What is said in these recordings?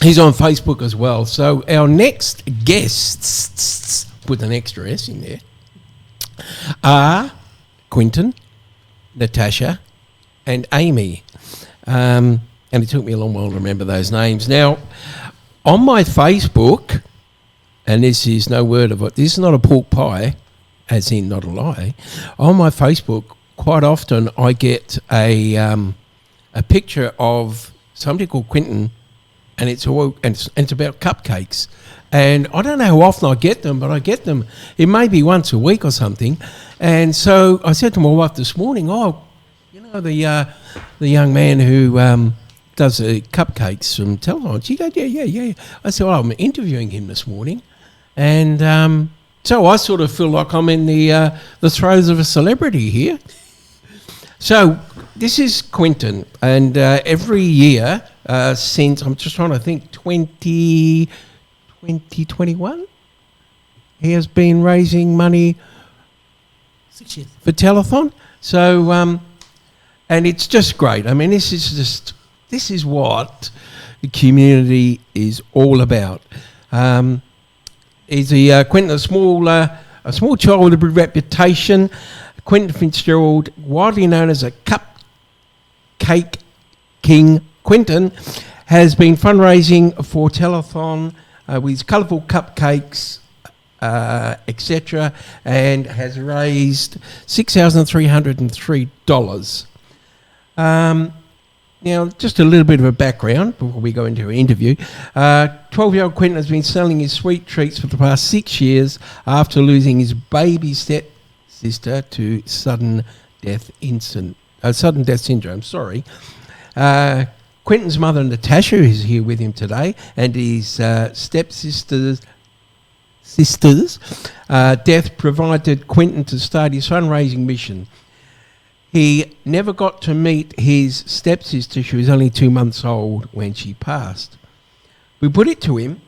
He's on Facebook as well. So our next guests, with an extra S in there, are Quentin, Natasha, and Amy. And it took me a long while to remember those names. Now, on my Facebook, and this is no word of it, this is not a pork pie, as in not a lie. On my Facebook, quite often I get a picture of somebody called Quentin, and it's about cupcakes. And I don't know how often I get them, but I get them. It may be once a week or something. And so I said to my wife this morning, the young man who does the cupcakes from Telethon. She goes, yeah. I said, I'm interviewing him this morning. And so I sort of feel like I'm in the throes of a celebrity here. So this is Quentin, and every year since, I'm just trying to think, 2021, he has been raising money 6 years for Telethon. So, and it's just great. I mean, this is what the community is all about. Is Quentin a small child with a good reputation? Quentin Fitzgerald, widely known as a Cupcake King, Quentin has been fundraising for Telethon with his colourful cupcakes, etc., and has raised $6,303. Now, just a little bit of a background before we go into our interview. 12-year-old Quentin has been selling his sweet treats for the past 6 years after losing his baby stepsister to sudden death syndrome. Quentin's mother, Natasha, is here with him today, and his stepsister's death provided Quentin to start his fundraising mission. He never got to meet his stepsister. She was only 2 months old when she passed. We put it to him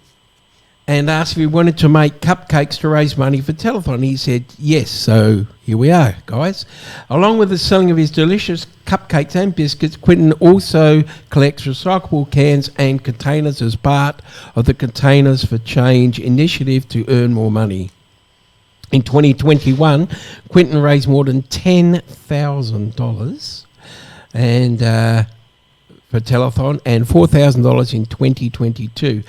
and asked if he wanted to make cupcakes to raise money for Telethon. He said yes, so here we are, guys. Along with the selling of his delicious cupcakes and biscuits, Quentin also collects recyclable cans and containers as part of the Containers for Change initiative to earn more money. In 2021, Quentin raised more than $10,000 and for Telethon, and $4,000 in 2022.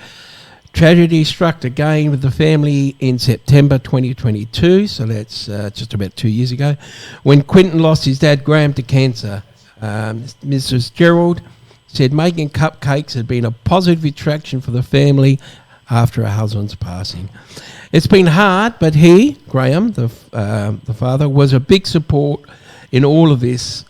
Tragedy struck again with the family in September 2022, so that's just about 2 years ago, when Quentin lost his dad, Graham, to cancer. Mrs. Gerald said making cupcakes had been a positive attraction for the family after her husband's passing. It's been hard, but he, Graham, the father, was a big support in all of this,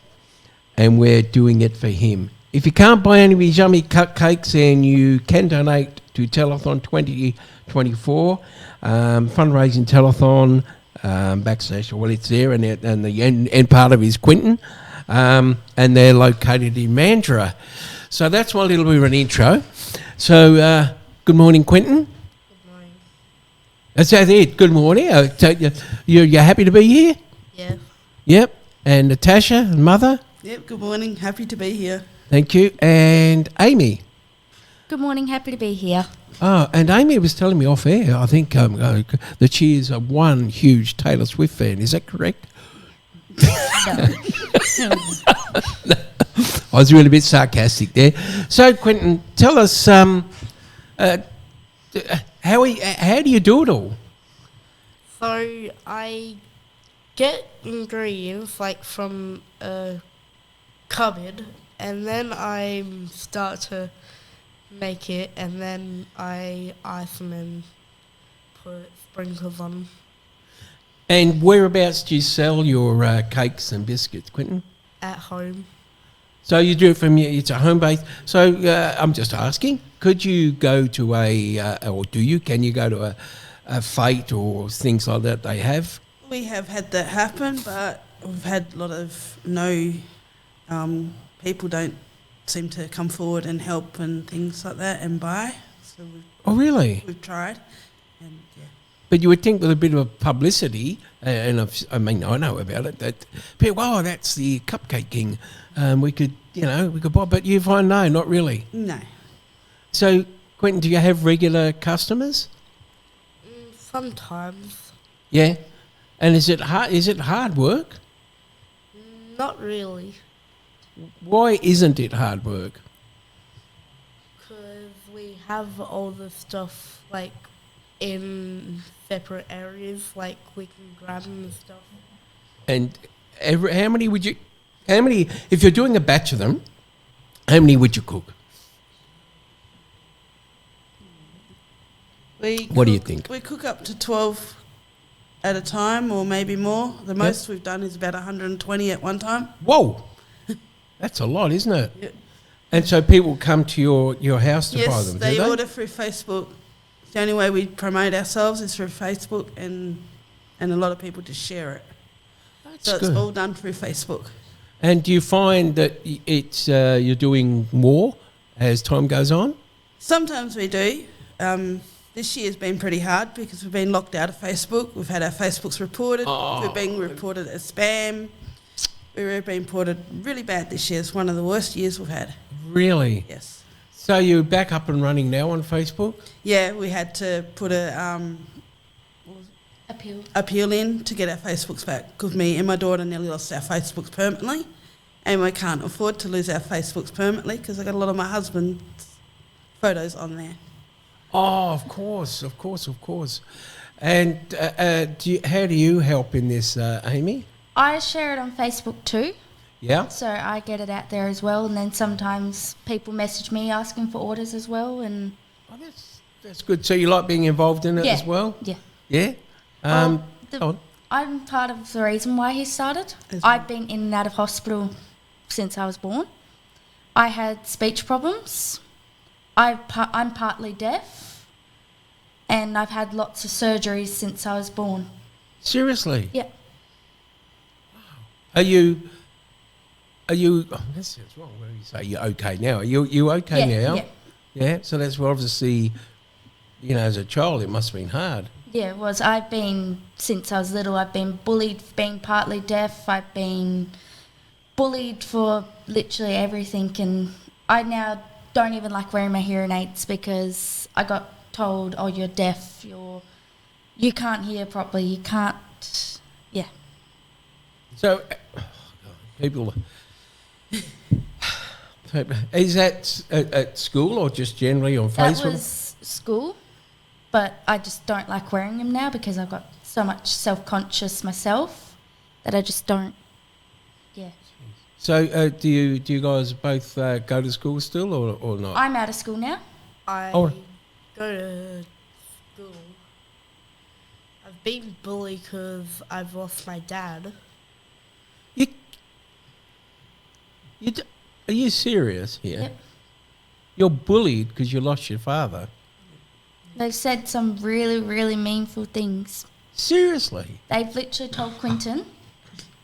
and we're doing it for him. If you can't buy any of his yummy cupcakes, then you can donate to Telethon 2024, fundraising Telethon, backslash, well, it's there, and the end part of it is Quentin, and they're located in Mandurah. So that's my little bit of an intro. So, good morning, Quentin. That's it. Good morning. You're happy to be here? Yeah. Yep. And Natasha, mother? Yep, good morning. Happy to be here. Thank you. And Amy? Good morning. Happy to be here. Oh, and Amy was telling me off air, I think, that she is one huge Taylor Swift fan. Is that correct? I was really a bit sarcastic there. So, Quentin, tell us... How do you do it all? So I get ingredients like from a cupboard, and then I start to make it, and then I ice them and put sprinkles on them. And whereabouts do you sell your cakes and biscuits, Quentin? At home. So you do it it's a home base. So I'm just asking, could you go to can you go to a fete or things like that they have? We have had that happen, but we've had a lot of people don't seem to come forward and help and things like that and buy. So really? We've tried, and yeah. But you would think with a bit of publicity, I know about it, that people, that's the Cupcake King. We could buy, but you find no, not really. No. So, Quentin, do you have regular customers? Sometimes. Yeah. And is it hard work? Not really. Why isn't it hard work? Because we have all the stuff, like, in separate areas, like, we can grab them and stuff. And how many, if you're doing a batch of them, how many would you cook? What do you think? We cook up to 12 at a time, or maybe more. The most we've done is about 120 at one time. Whoa! That's a lot, isn't it? Yep. And so people come to your house to buy them, Yes, they do they? order through Facebook. The only way we promote ourselves is through Facebook, and a lot of people just share it. That's So good. it's all done through Facebook. And do you find that it's you're doing more as time goes on? Sometimes we do. This year's been pretty hard because we've been locked out of Facebook. We've had our Facebooks reported. Oh. We've been reported as spam. We've been reported really bad this year. It's one of the worst years we've had. Really? Yes. So you're back up and running now on Facebook? Yeah, we had to put a appeal in to get our Facebooks back because me and my daughter nearly lost our Facebooks permanently, and we can't afford to lose our Facebooks permanently because I got a lot of my husband's photos on there. Oh, of course. And how do you help in this, Amy? I share it on Facebook too, Yeah? so I get it out there as well. And then sometimes people message me asking for orders as well. And Oh, that's good. So you like being involved in it yeah, as well? yeah. Yeah? Well, go on. I'm part of the reason why he started. As well. I've been in and out of hospital since I was born. I had speech problems. I'm partly deaf, and I've had lots of surgeries since I was born. Seriously? Yeah. Are you oh, that sounds wrong. What do you say? You're okay now. Are you okay now? Yeah. Yeah? So that's obviously, as a child, it must have been hard. Yeah, it was. I've been, since I was little, I've been bullied for being partly deaf. I've been bullied for literally everything. And I now don't even like wearing my hearing aids because I got told, oh, you're deaf, you can't hear properly, you can't, yeah. So, people, is that at school or just generally on That Facebook? was school, but I just don't like wearing them now because I've got so much self-conscious myself that I just don't, yeah. So, do you guys both go to school still or not? I'm out of school now. I Oh. go to school. I've been bullied because I've lost my dad. Are you serious here? Yep. You're bullied because you lost your father. They've said some really, really meaningful things. Seriously? They've literally told Quentin,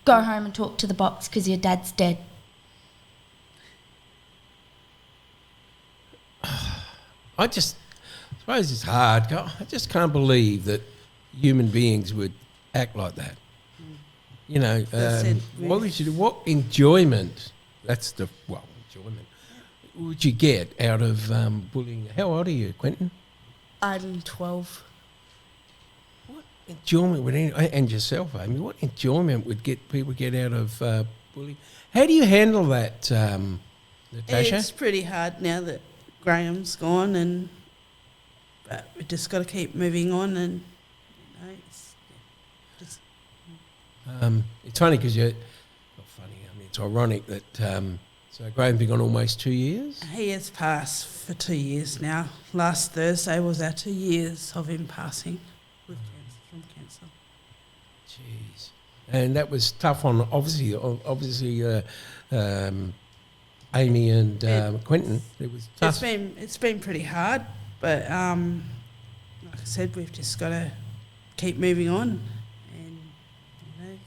go home and talk to the box because your dad's dead. I suppose it's hard. I just can't believe that human beings would act like that. What enjoyment? Enjoyment would you get out of bullying? How old are you, Quentin? I'm 12. What enjoyment would and yourself, Amy? What enjoyment would people get out of bullying? How do you handle that, Natasha? It's pretty hard now that Graham's gone, but we just got to keep moving on, and it's just It's funny because you're not funny. I mean, it's ironic that so Graham's been gone almost 2 years. he has passed for 2 years now. Last Thursday was our 2 years of him passing with from cancer. Jeez, and that was tough on obviously Amy and Quentin. It was tough. It's been pretty hard, but like I said, we've just got to keep moving on and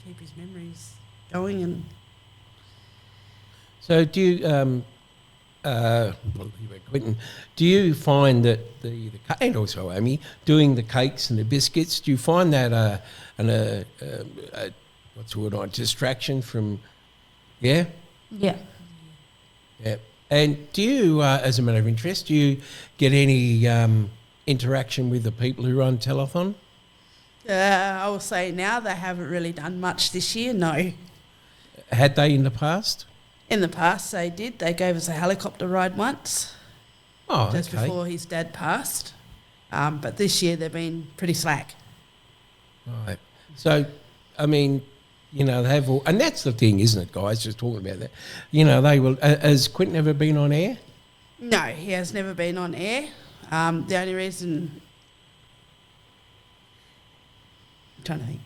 keep his memories going. And So do you, Quentin, do you find that the and also Amy doing the cakes and the biscuits? Do you find that what's the word? Distraction from, yeah. Yeah. Yeah. And do you, as a matter of interest, do you get any interaction with the people who run telethon? I will say now they haven't really done much this year, no. Had they in the past? In the past they did. They gave us a helicopter ride once, Oh, just okay. before his dad passed. But this year they've been pretty slack. Right. So, I mean, you know, they have all, and that's the thing, isn't it, guys? Just talking about that. You know, they will. Has Quentin ever been on air? No, he has never been on air. The only reason... I'm trying to think.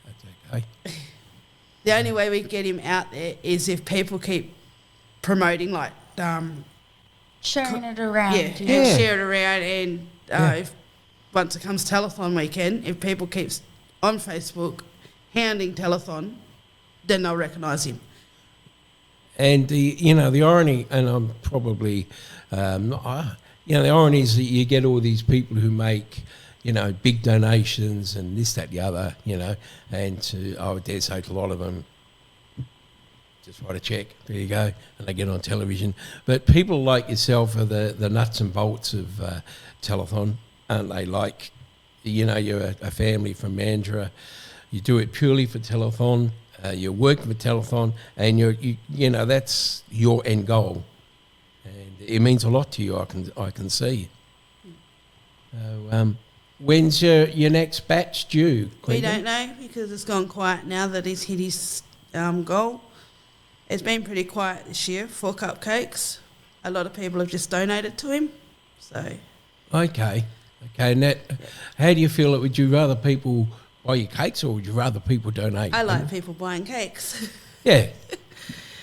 That's okay. The only way we can get him out there is if people keep promoting, like... Sharing it around. and share it around. And if once it comes telethon weekend, if people keep on Facebook hounding telethon, then they'll recognise him. And the irony, and I'm probably the irony is that you get all these people who make, big donations and this, that, the other, and I dare say to a lot of them, just write a check, there you go, and they get on television. But people like yourself are the nuts and bolts of telethon, aren't they? Like, you're a family from Mandurah, you do it purely for telethon, you're working for telethon, and you that's your end goal, and it means a lot to you. I can see. So, when's your next batch due, Quentin? We don't know because it's gone quiet now that he's hit his goal. It's been pretty quiet this year for Cupcakes. A lot of people have just donated to him. So. Okay. And that, how do you feel it? Would you rather people buy your cakes or would you rather people donate? I like people buying cakes. Yeah.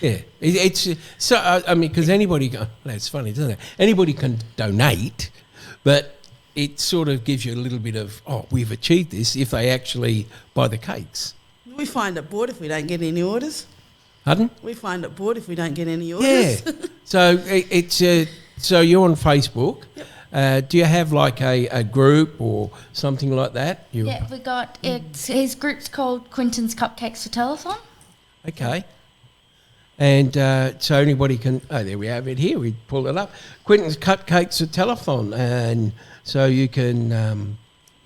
Yeah. It's so, I mean, because anybody, that's funny, doesn't it? Anybody can donate, but it sort of gives you a little bit of, we've achieved this if they actually buy the cakes. We find it bored if we don't get any orders. Pardon? We find it bored if we don't get any orders. Yeah. So so you're on Facebook. Yep. Do you have like a group or something like that? Yeah, we got his group's called Quentin's Cupcakes for Telethon. Okay. And so anybody can. Oh, there we have it here. We pull it up. Quentin's Cupcakes for Telethon, and so you can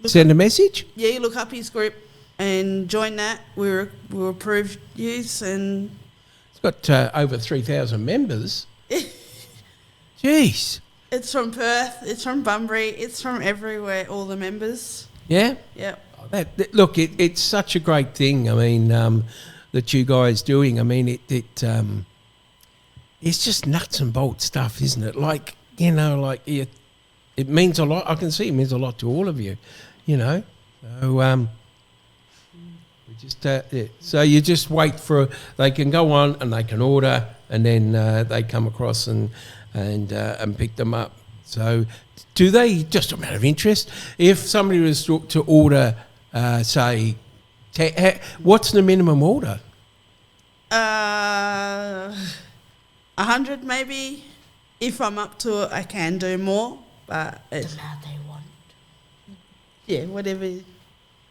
send a message. Yeah, you look up his group and join that. We're approved use and. It's got over 3,000 members. Jeez. It's from Perth, it's from Bunbury, it's from everywhere, all the members. Yeah? Yep. Look, it's such a great thing, I mean, that you guys doing. I mean, it's just nuts and bolts stuff, isn't it? Like, it means a lot. I can see it means a lot to all of you, So, so you just wait for, they can go on and they can order and then they come across and pick them up. So do they, just a matter of interest, if somebody was to order, say, what's the minimum order? 100 maybe. If I'm up to it, I can do more, but it's... The amount they want. Yeah, whatever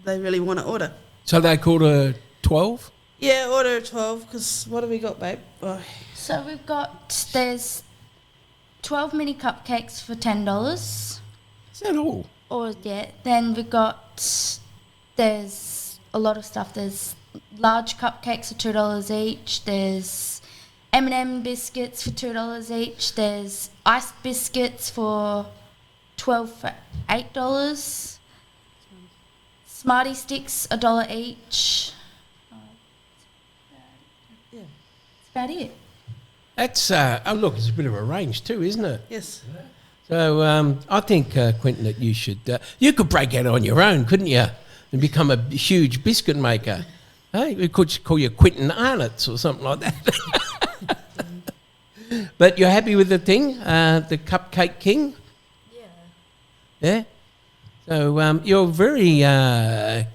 they really want to order. So they call it 12? Yeah, order 12, because what have we got, babe? Oh. So there's 12 mini cupcakes for $10. Is that all? Then there's a lot of stuff. There's large cupcakes for $2 each. There's M&M biscuits for $2 each. There's iced biscuits for $12 for $8. Smartie sticks, $1 each. Yeah. That's about it. That's, look, it's a bit of a range too, isn't it? Yes. So I think, Quentin, that you should, you could break out on your own, couldn't you? And become a huge biscuit maker. Hey, we could call you Quentin Arnott's or something like that. But you're happy with the thing, the Cupcake King? Yeah. Yeah? So you're very, you're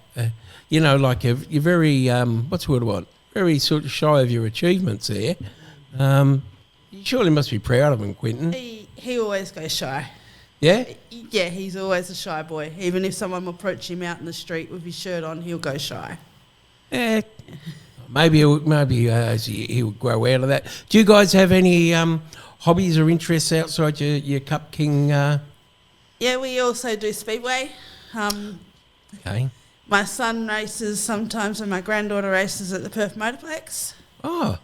very, what's the word I want? Very sort of shy of your achievements there. You surely must be proud of him, Quentin. He always goes shy. Yeah? Yeah, he's always a shy boy. Even if someone will approach him out in the street with his shirt on, he'll go shy. Yeah. Maybe he'll grow out of that. Do you guys have any hobbies or interests outside your Cup King? Yeah, we also do speedway. Okay. My son races sometimes, and my granddaughter races at the Perth Motorplex. Oh.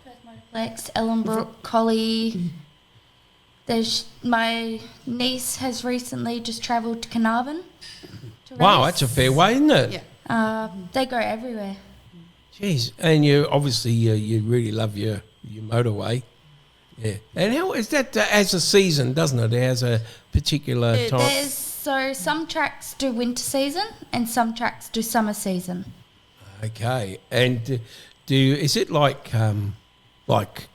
Motorplex, Ellenbrook, Collie. My niece has recently just travelled to Carnarvon. Wow, that's a fair way, isn't it? Yeah. They go everywhere. Jeez, and you obviously you really love your motorway. Yeah. And how is that as a season, doesn't it? It has a particular time. So some tracks do winter season and some tracks do summer season. Okay. And is it like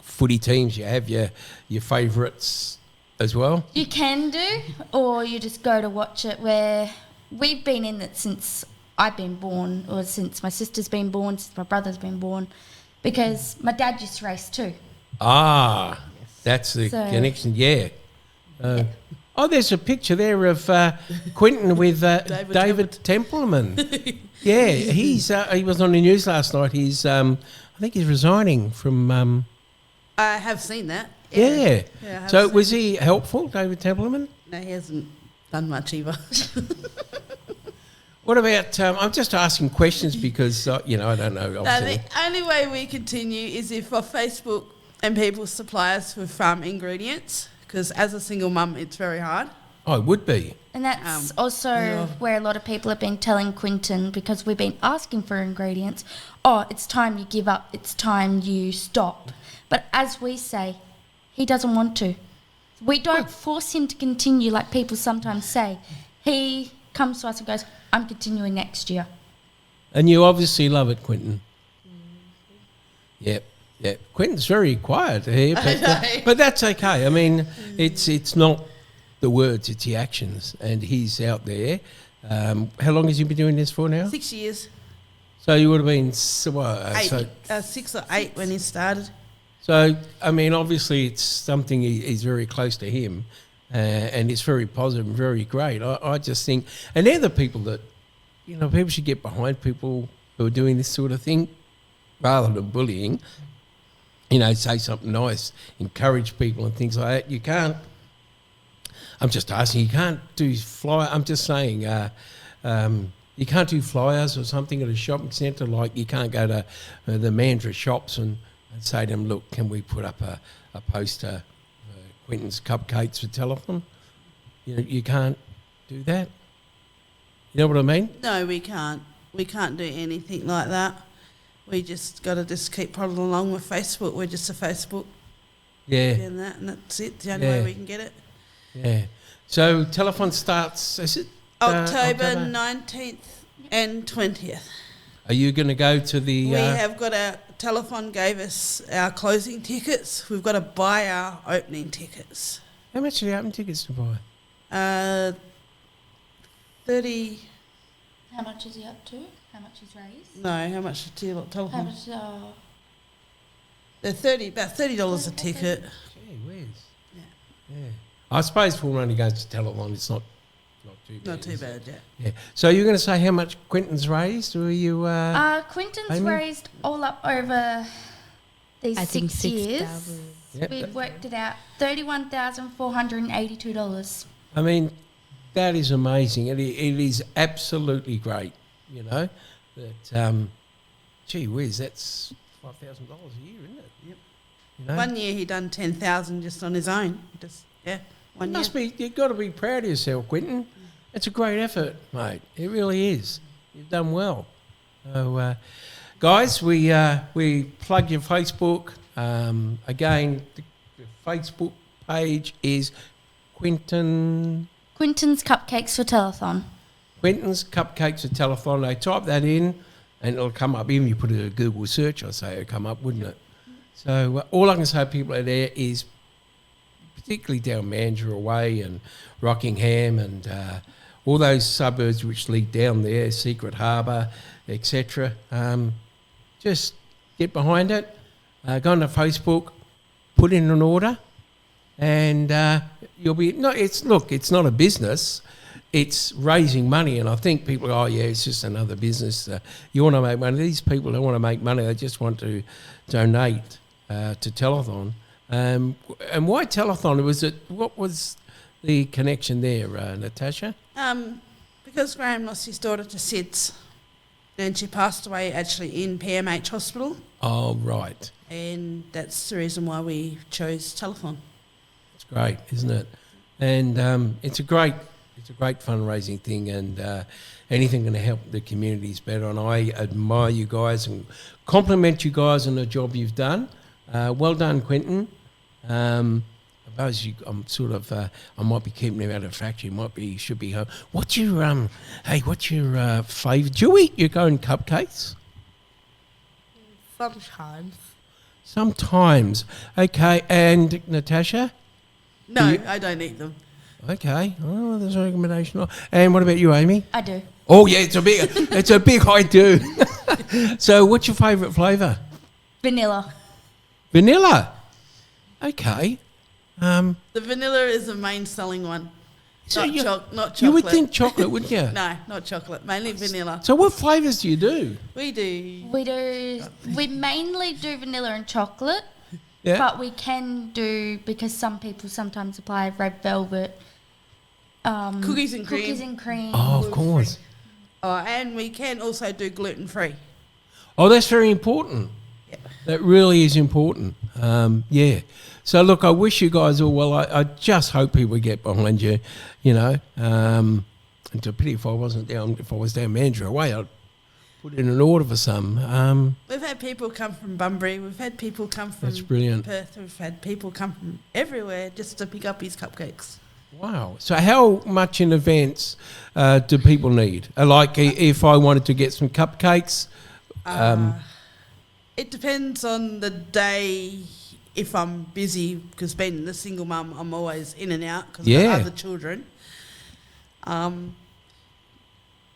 footy teams, you have your favourites as well? You can do, or you just go to watch it, where we've been in it since I've been born, or since my sister's been born, since my brother's been born, because my dad used to race too. Ah, that's the connection, yeah. Oh, there's a picture there of Quentin with David Templeman. Yeah, he was on the news last night. I think he's resigning from... I have seen that. Yeah. Yeah, So was he helpful, David Templeman? No, he hasn't done much either. What about... I'm just asking questions because, I don't know. No, Obviously. the only way we continue is if our Facebook and people supply us with ingredients, because as a single mum, it's very hard. Oh, it would be. And that's also where a lot of people have been telling Quentin, because we've been asking for ingredients, it's time you give up, it's time you stop. But as we say, he doesn't want to. We don't force him to continue like people sometimes say. He comes to us and goes, I'm continuing next year. And you obviously love it, Quentin. Yep. Quentin's very quiet here, but that's okay. I mean, it's not the words, it's the actions, and he's out there. How long has he been doing this for now? 6 years. So you would have been 6 or 8 when he started. So, I mean, obviously it's something he's very close to him, and it's very positive and very great. I just think, and they're the people that, people should get behind people who are doing this sort of thing rather than bullying. Say something nice, encourage people and things like that. You can't, I'm just asking, you can't do I'm just saying, you can't do flyers or something at a shopping centre, like you can't go to the Mandurah shops and say to them, look, can we put up a poster, Quentin's Cupcakes for telethon? You can't do that. You know what I mean? No, we can't. We can't do anything like that. We just got to keep plodding along with Facebook. We're just a Facebook. Yeah. And that's it. The only way we can get it. Yeah. So telethon starts, is it? October 19th and 20th. Are you going to go to the... We have got telethon gave us our closing tickets. We've got to buy our opening tickets. How much are the opening tickets to buy? 30... How much is he up to? How much is raised? No, how much is telethon? How much? They're about $30 a ticket. Gee whiz. Yeah. I suppose for only going to telethon, it's not too bad. Not too bad, Yeah. So you're going to say how much Quentin's raised, or are you... Quentin's raised all up over these 6 years. 6,000. Yep. We've worked it out, $31,482. I mean, that is amazing. It is absolutely great, That, gee whiz, that's $5,000 a year, isn't it? Yep. 1 1 year he done 10,000 just on his own. You've got to be proud of yourself, Quentin. It's a great effort, mate. It really is. You've done well. So, guys, we plug your Facebook. Again, the Facebook page is Quentin's Cupcakes for Telethon. Quentin's Cupcakes for Telethon. They type that in and it'll come up. Even if you put it in a Google search, I'd say it'll come up, wouldn't it? So all I can say to people out there is, particularly down Mandurah way and Rockingham and all those suburbs which lead down there, Secret Harbour, etc. Just get behind it. Go on to Facebook, put in an order, and you'll be... It's not a business. It's raising money, and I think people go, it's just another business. You want to make money. These people don't want to make money. They just want to donate to telethon. And why telethon? What was the connection there, Natasha? Because Graham lost his daughter to SIDS, and she passed away actually in PMH hospital. Oh, right. And that's the reason why we chose telethon. It's great, isn't it? And it's a great fundraising thing, and anything going to help the communities better. And I admire you guys and compliment you guys on the job you've done. Well done, Quentin. I might be keeping him out of the factory. Should be home. What's your favourite? Do you eat your own cupcakes? Sometimes. Okay, and Natasha? No, I don't eat them. Okay. Oh, there's a recommendation. And what about you, Amy? I do. Oh yeah, it's a big I do. So, what's your favourite flavour? Vanilla. Vanilla. Okay. The vanilla is the main selling one. So not chocolate. You would think chocolate, wouldn't you? No, not chocolate. Mainly vanilla. So, what flavours do you do? We mainly do vanilla and chocolate. Yeah. But we can do, because some people sometimes apply red velvet. Cookies and cream. Cookies and cream. Oh, of course. And we can also do gluten-free. Oh, that's very important. Yeah. That really is important. Yeah. So, look, I wish you guys all well. I just hope people get behind you, you know. It's a pity if I was down Mandurah way, I'd put in an order for some. We've had people come from Bunbury. We've had people come from That's brilliant. Perth. We've had people come from everywhere just to pick up his cupcakes. Wow. So how much in advance do people need? Like if I wanted to get some cupcakes? It depends on the day. If I'm busy, because being the single mum, I'm always in and out because I've got other children.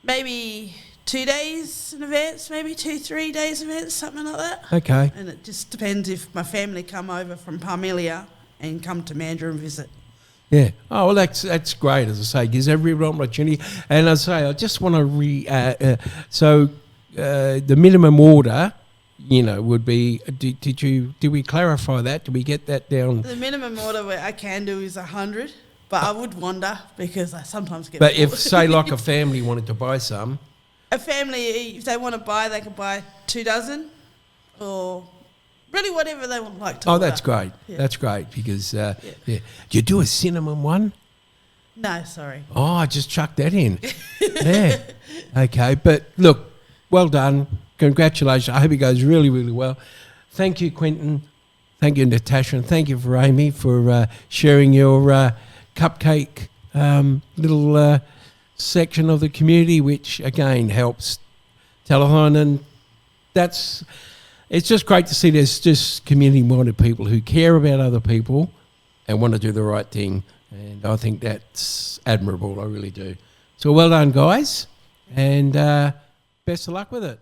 Maybe 2 days in advance, maybe 2-3 days in advance, something like that. Okay. And it just depends if my family come over from Parmelia and come to Mandurah and visit. Yeah. Oh, well, that's great, as I say, gives everyone opportunity. And as I say, I just want to the minimum order, you know, would be, did we clarify that? Did we get that down? The minimum order I can do is 100, but I would wonder because I sometimes get But bored. if, say, like a family wanted to buy some? A family, if they want to buy, they can buy 2 dozen or really whatever they would like to order. That's great. Yeah. That's great because, Do you do a cinnamon one? No, sorry. Oh, I just chucked that in. Yeah. Okay, but look, well done. Congratulations. I hope it goes really, really well. Thank you, Quentin. Thank you, Natasha. And thank you for Amy for sharing your cupcake little section of the community, which, again, helps telethon. And it's just great to see there's just community-minded people who care about other people and want to do the right thing. And I think that's admirable. I really do. So well done, guys. And best of luck with it.